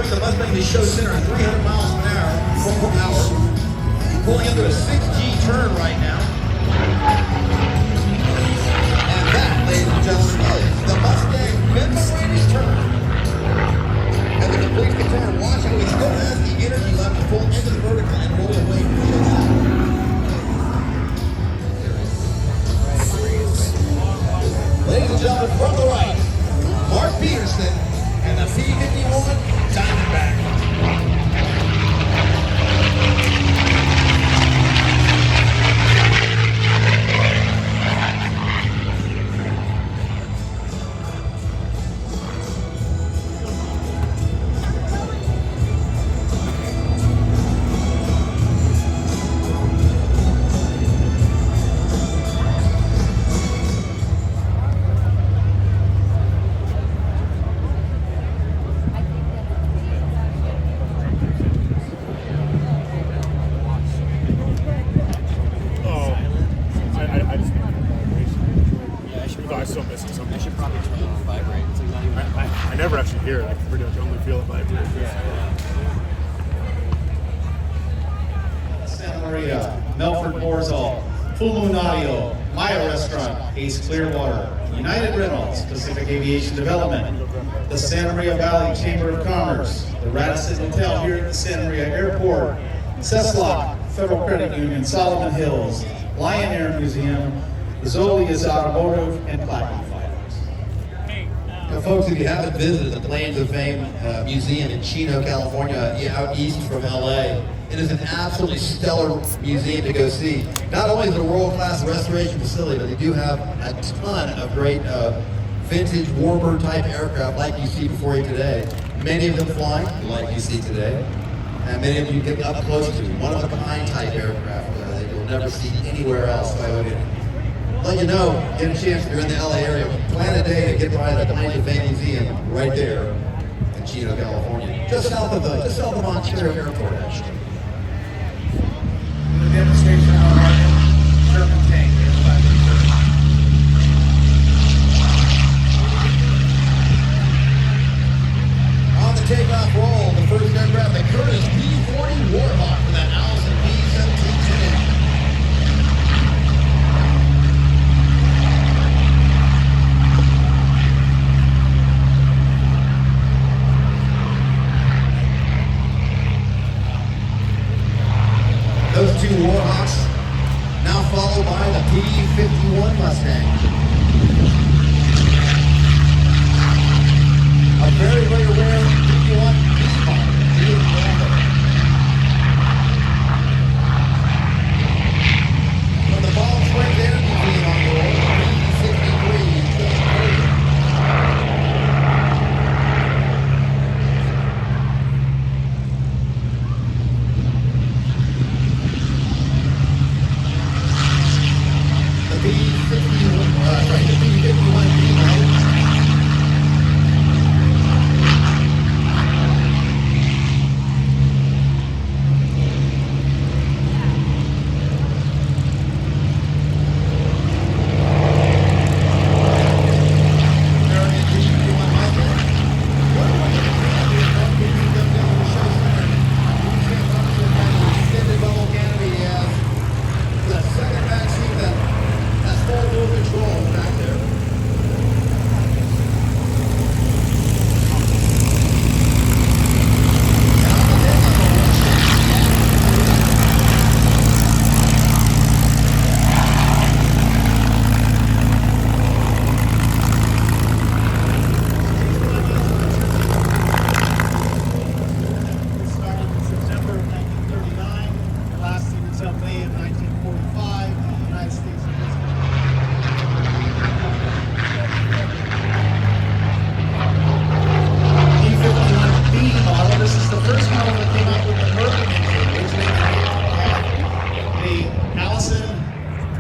the Mustang to show center at 300 miles per hour. Pulling into a 6G turn right now. And that, ladies and gentlemen, is the Mustang mid-range turn. And the complete container watching, he still has the energy left to pull into the vertical and roll away from the inside. Ladies and gentlemen, from the right, Mark Peterson and the P-51 Diamondback. I still miss it something. I should probably turn it on vibrate. It's like not even I never actually hear it. I pretty much only feel it vibrate. Santa Maria, Melford Borzall, Full Moon Audio, Maya Restaurant, Ace Clearwater, United Rentals, Pacific Aviation Development, the Santa Maria Valley Chamber of Commerce, the Radisson Hotel here at the Santa Maria Airport, Cesslock, Federal Credit Union, Solomon Hills, Lion Air Museum, Zolia's Automotive, and Platinum Fighters. Now, folks, if you haven't visited the Plains of Fame Museum in Chino, California, out east from LA, it is an absolutely stellar museum to go see. Not only is it a world-class restoration facility, but they do have a ton of great vintage warbird type aircraft like you see before you today. Many of them flying like you see today, and many of you get up close to one-of-a-kind type aircraft that you'll never see anywhere else. So I would let you know, get a chance if you're in the LA area, plan a day to get by the Plains of Fame Museum right there in Chino, California, just south of Ontario Airport, actually. The demonstration on our Sherman tank. On the takeoff roll, the first aircraft, the Curtiss P-40 Warhawk for that Allison P-17 engine. Those two Warhawks now followed by the P-51 Mustang. A very, very rare P-51 From the Palm Springs Air Museum on board, P-63. The P-51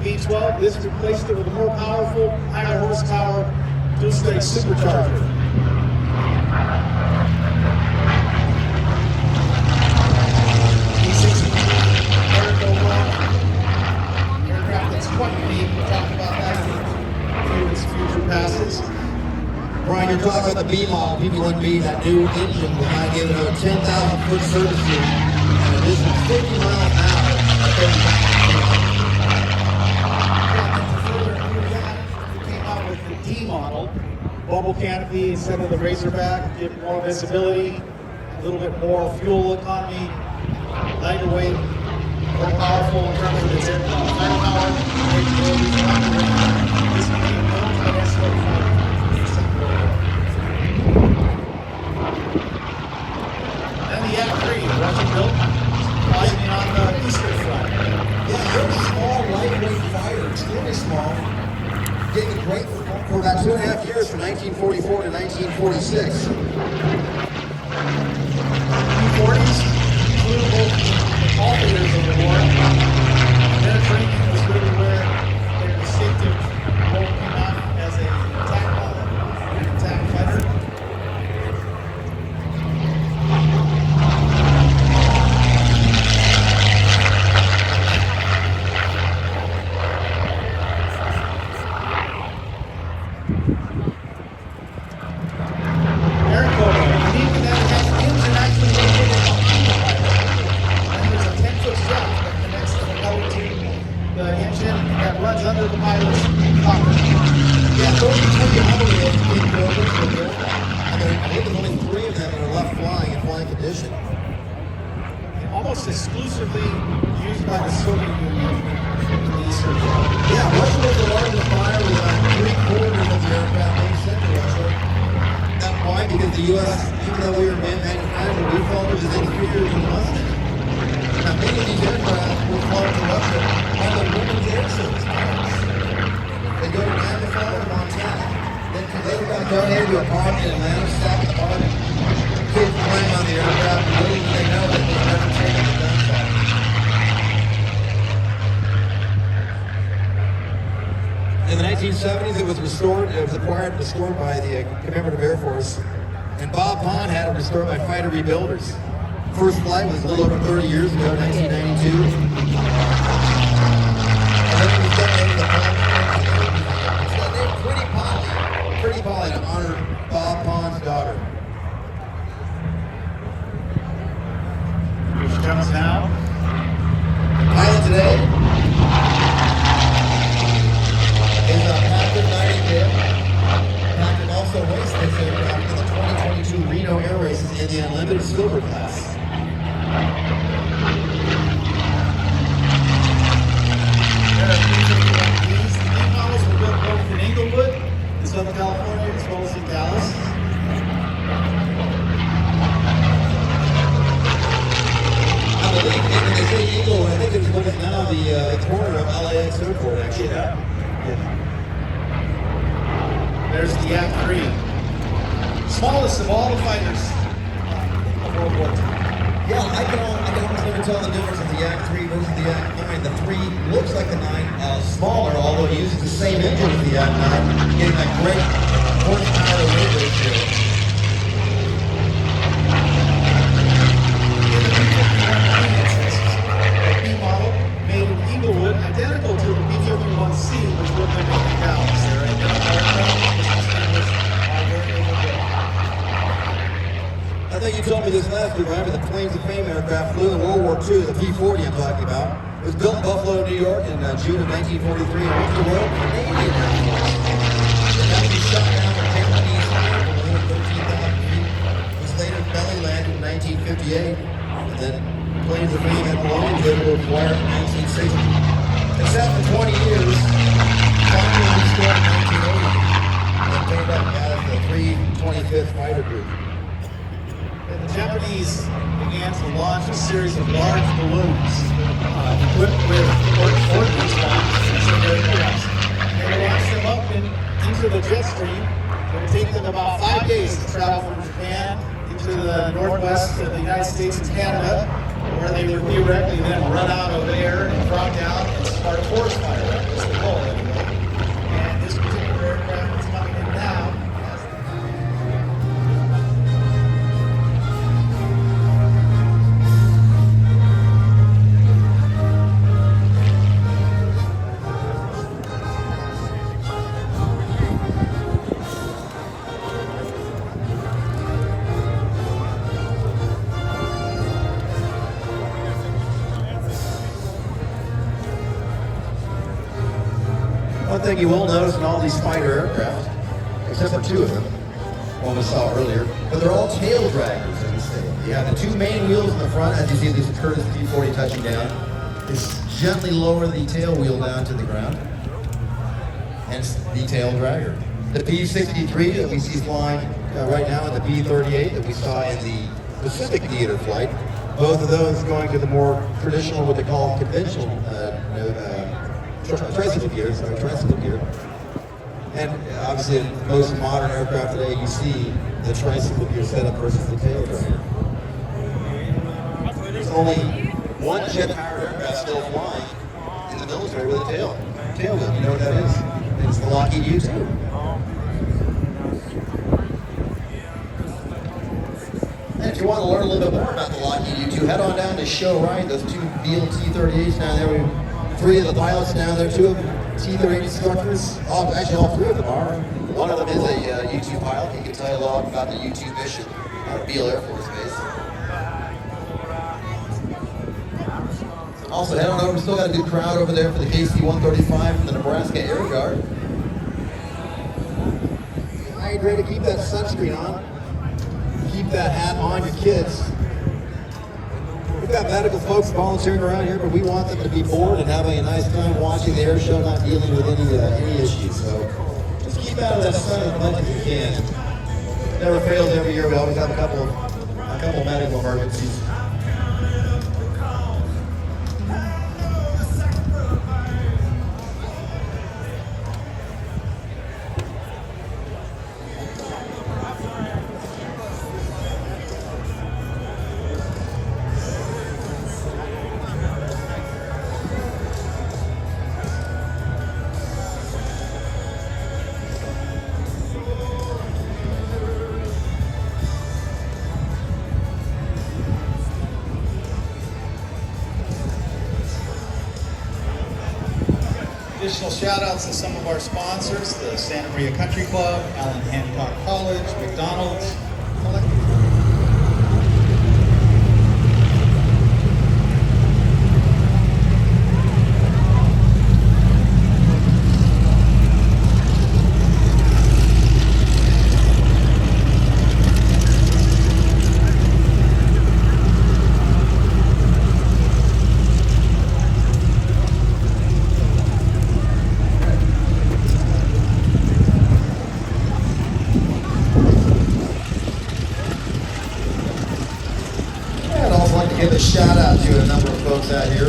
P-12. This replaced it with a more powerful, higher horsepower, dual-stage supercharger. P-61 aircraft that's quite unique. We'll talk about that in its future passes. Brian, you're talking about the B model, P-51B, that new engine behind gave it over 10,000 foot services and an additional 50 miles an hour at 30,000. We came out with the D model, bubble canopy instead of the Razorback, give more visibility, a little bit more fuel economy, lighter weight, more powerful in terms of its firepower, capabilities, this became known as the Airshow. And the F3, Russian built, fighting on the eastern front. Yeah, very small, lightweight fighter, extremely small. Getting a great for about 2.5 years, from 1944 to 1946. P-40s, including both all leaders of the war. Their training was really where their distinctive role came out as an attack pilot, an attack fighter. Runs under the pilot's cockpit. Yeah, those are 20 overhead capabilities for the aircraft. And I think there's only 3 of them that are left flying in flying condition. Almost exclusively used by the Soviet Union in the Eastern Front. Yeah, Russia was the largest buyer with about 3/4 of the aircraft being sent to Russia. That's why, because the U.S., even though we were manufactured, we felt it was inferior to Mustang. Now, many of these aircraft were flown to Russia by the women's air service pilots. They go to Navajo in Montana, then they got donated to a park in Atlanta, sat in the park, kids playing on the aircraft, and little did they know that they never taken the gunfire. In the 1970s, it was restored. It was acquired and restored by the Commemorative Air Force, and Bob Pond had it restored by fighter rebuilders. First flight was a little over 30 years ago, 1992. And then it was donated to Pond. It's got named Pretty Polly to honor Bob Pond's daughter. Which comes now. Pilot today is Patrick Nightingale. Patrick also raced this aircraft in the 2022 Reno Air Races in the Unlimited Silver class. These models were built both in Inglewood, in Southern California, as well as in Dallas. I believe, when they say Inglewood, I think it's what is now the corner of LAX Airport, actually. Yeah. There's the Yak 3. Smallest of all the fighters of World War II. Yeah, I can almost never tell the difference of the Yak 3 versus the Yak 9. The 3 looks like the 9 smaller, although it uses the same engine as the Yak 9, getting that great horsepower to weight ratio. The B model made in Inglewood, identical to the P-51C, which would have been in Dallas. They're identical aircraft. I think you told me this last week, right? The Planes of Fame aircraft flew in World War II, the P-40 I'm talking about. It was built in Buffalo, New York in June of 1943 and went to the Royal Canadian Air Force. It had to be shot down for Japanese fire below 13,000 feet. It was later belly landed in 1958, and then Planes of Fame had belonged to it were acquired in 1960. It sat for 20 years, finally restored in 1980, and came up as the 325th Fighter Group. The Japanese began to launch a series of large balloons equipped with ordnance bombs in their aircraft. They would launch them up into the jet stream. It would take them about 5 days to travel from Japan into the northwest of the United States and Canada, where they would theoretically then run out of air and drop down and start a forest fire. That was the goal, anyway. And this particular aircraft is coming in now. thing you will notice in all these fighter aircraft, except for two of them, one we saw earlier, but they're all tail draggers in this thing. You have the two main wheels in the front, as you see this Curtiss P-40 touching down. It's gently lower the tail wheel down to the ground, hence the tail dragger. The P-63 that we see flying right now, and the P-38 that we saw in the Pacific Theater flight, both of those going to the more traditional, what they call conventional tricycle gear. And obviously, in most modern aircraft today, you see the tricycle gear setup versus the tail dragger. There's only one jet-powered aircraft still flying in the military with a tail wheel. You know what that is? It's the Lockheed U-2. And if you want to learn a little bit more about the Lockheed U-2, head on down to Show Right. Those two BLT-38s down there. Three of the pilots down there, two of them T-38 instructors. Actually, all three of them are. One of them is a U-2 pilot. He can tell you a lot about the U-2 mission out of Beale Air Force Base. Also, head on over. We still got a good crowd over there for the KC-135 from the Nebraska Air Guard. Hydrate to keep that sunscreen on. Keep that hat on your kids. We've got medical folks volunteering around here, but we want them to be bored and having a nice time watching the air show, not dealing with any issues. So just keep out of that sun as much as you can. Never fails every year. We always have a couple medical emergencies. Additional shout outs to some of our sponsors, the Santa Maria Country Club, Allen Hancock College, McDonald's, give a shout out to a number of folks out here.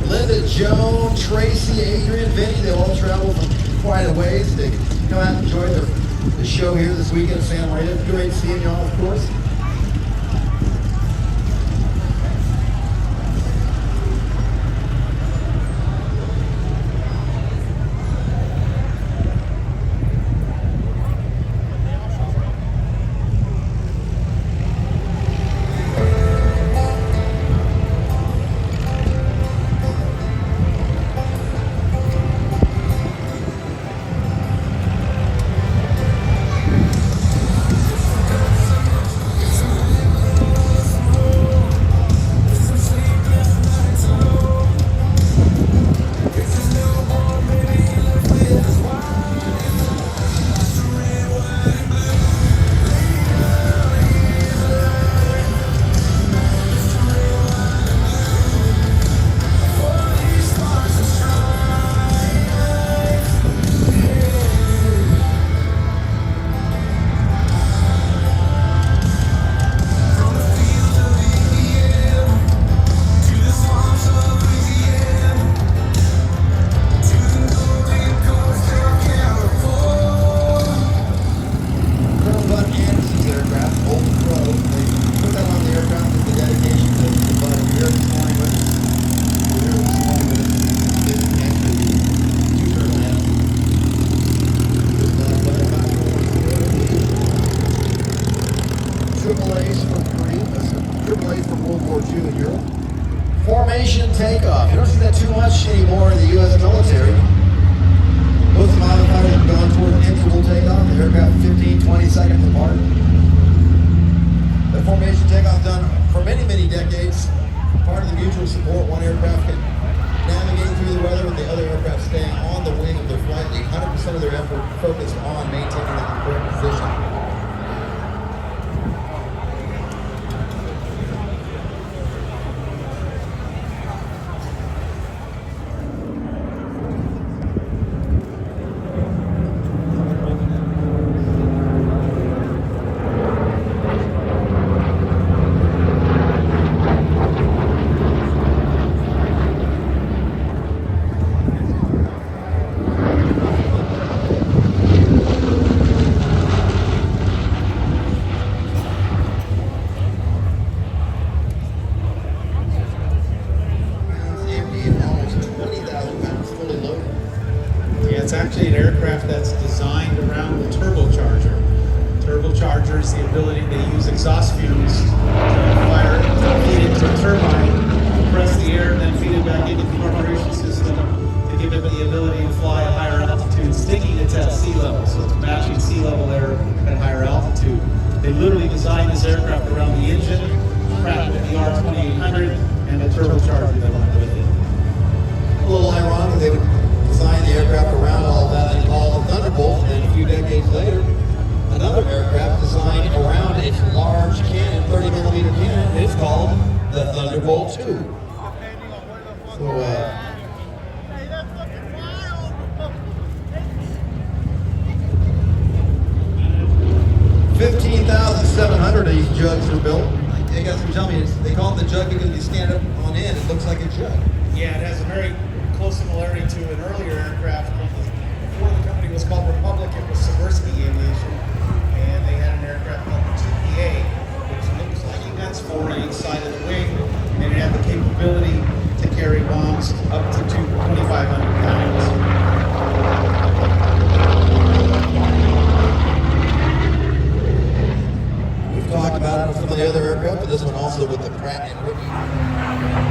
Linda, Joan, Tracy, Adrian, Vinny, they all traveled from quite a ways to come out and enjoy the show here this weekend in Santa Maria. Great seeing y'all, of course. Formation takeoff. You don't see that too much anymore in the U.S. military. Most of the modern fighters have gone toward interval takeoff. The aircraft 15, 20 seconds apart. The formation takeoff done for many, many decades. Part of the mutual support, one aircraft can navigate through the weather with the other aircraft staying on the wing of their flight lead. 100% of their effort focused on maintaining the correct position. Yeah, it's actually an aircraft that's designed around the turbocharger. Turbocharger is the ability they use exhaust fumes to fire, feed it to a turbine, compress the air, and then feed it back into the carburation system to give it the ability to fly at higher altitudes, thinking it's at sea level, so it's matching sea level air at higher altitude. They literally designed this aircraft around the engine, Pratt with the R2800, and the turbocharger that went with it. A little ironic, they would design the aircraft around all that and call it the Thunderbolt, and then a few decades later, another aircraft designed around its large cannon, 30mm cannon, is called the Thunderbolt II. So, 15,700 of these jugs are built. They got some tell me they call it the jug because if you stand up on end, it looks like a jug. Yeah, it has a very close similarity to an earlier aircraft. Before the company was called Republic, it was Sikorsky Aviation, and they had an aircraft called the TPA, which looks like it has 4 on each side of the wing, and it had the capability to carry bombs up to 2,500 pounds. We've talked about it with some of the other aircraft, but this one also with the Pratt & Whitney